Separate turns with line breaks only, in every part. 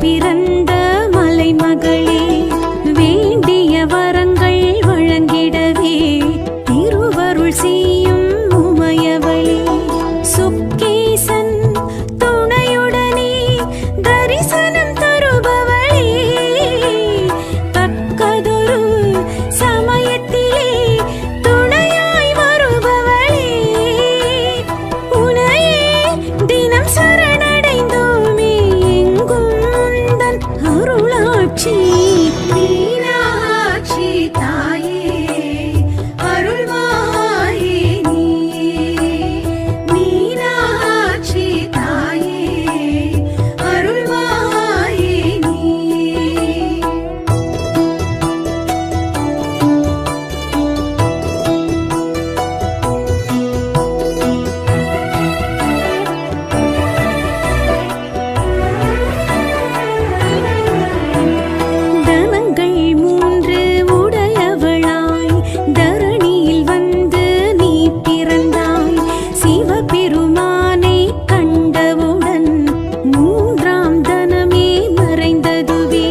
பிறந்த மலைமகளே, வேண்டிய வரங்கள் வழங்கிடவே திருவருள் செய்யும் உமையவளே, சுக்கேசன் துணையுடனே தரிசனம் தருபவளே, தக்கதொரு சமயத்திலே துணையாய் வருபவளே, உனையே தினம் சரணடைந்தோமே எங்கும் உந்தன் அருளாட்சி. மீனாட்சி தாயே அருள்வாயே நீயே, மீனாட்சி தாயே அருள்வாயே நீயே. தனங்கள் மூன்று உடையவளாய் தரணியில் வந்து நீ பிறந்தாய். சிவபெருமானை கண்டவுடன் மூன்றாம் தனமே மறைந்ததுவே.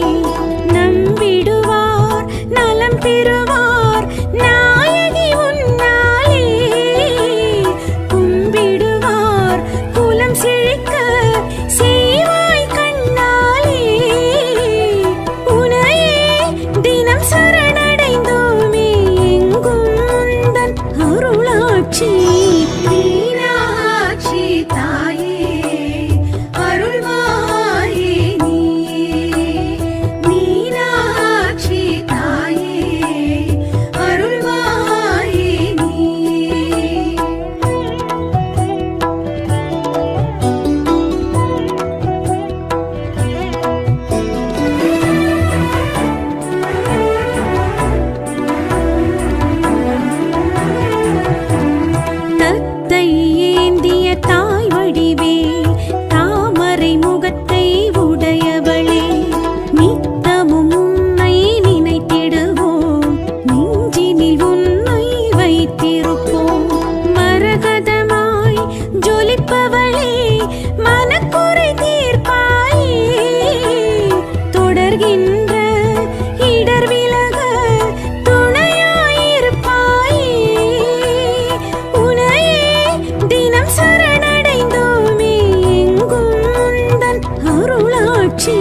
நம்பிடுவார் நலம் பெறுவார் நாயகி உன்னாலே, கும்பிடுவார் குலம் செழிக்க செய்வாய் கண்ணாலே, உனையே தினம் சரணடைந்தோமே எங்கும் உந்தன் அருளாட்சி. மீனாட்சி தாயே அருள்வாயே நீயே, மீனாட்சி தாயே அருள்வாயே நீயே. தத்தை ஏந்திய தாய் வடிவே, தாமரை முகத்தை உடையவளே, நித்தமும் உன்னை நினைத்திடுவோம், நெஞ்சினில் உன்னை வைத்திருப்போம். மரகதமாய் ஜொலிப்பவளே, மனக்குறை தீர்ப்பாயே, தொடர்கின்ற இடர் விலக துணையாயிருப்பாயே, உனையே தினம் சரணடைந்தோமே எங்கும் உந்தன் அருளாட்சி.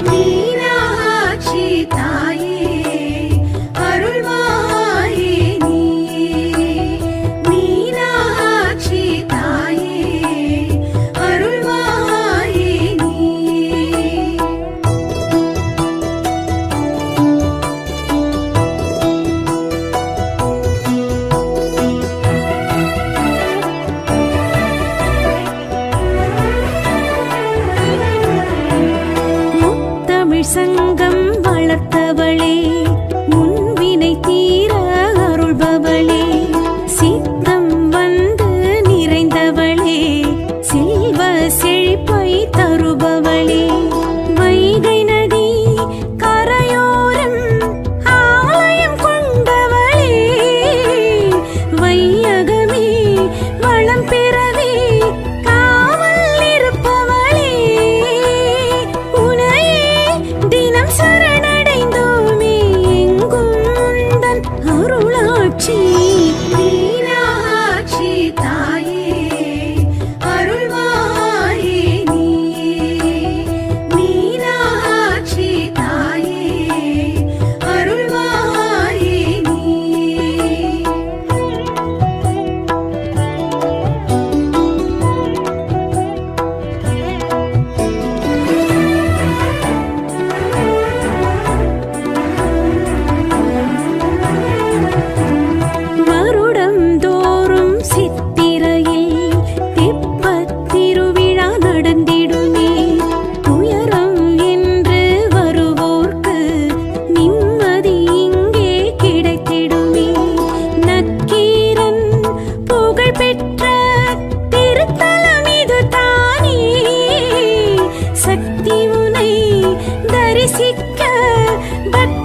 மீனாட்சி தாயே அருள்வாயே நீயே, மீனாட்சி தாயே அருள்வாயே நீயே. முத்தமிழ் சங்கம் வளர்த்தவளே, முன்வினை தீர அருள்பவளே, சித்தம் வந்து நிறைந்தவளே, செல்வ செழிப்பை தருபவளே, வைகை நதி கரையோரம் ஆலயம் கொண்டவளே, வையகமே வளம் பெறவே காவல் இருப்பவளே, உனையே தினம் சரணடைந்தோமே எங்கும் உந்தன் அருளாட்சி. மீனாட்சி தாயே அருள்வாயே நீயே, மீனாட்சி தாயே அருள்வாயே நீயே. வருடம் தோறும் சித்திரையில் தெப்பத் திருவிழா நடந்திடுமே, துயரம் என்று வருவோர்க்கு நிம்மதி இங்கே கிடைத்திடுமே. நக்கீரன் புகழ் பெற்ற திருத்தலம் இது தானே, சக்தி உனை தரிசிக்க பக்தி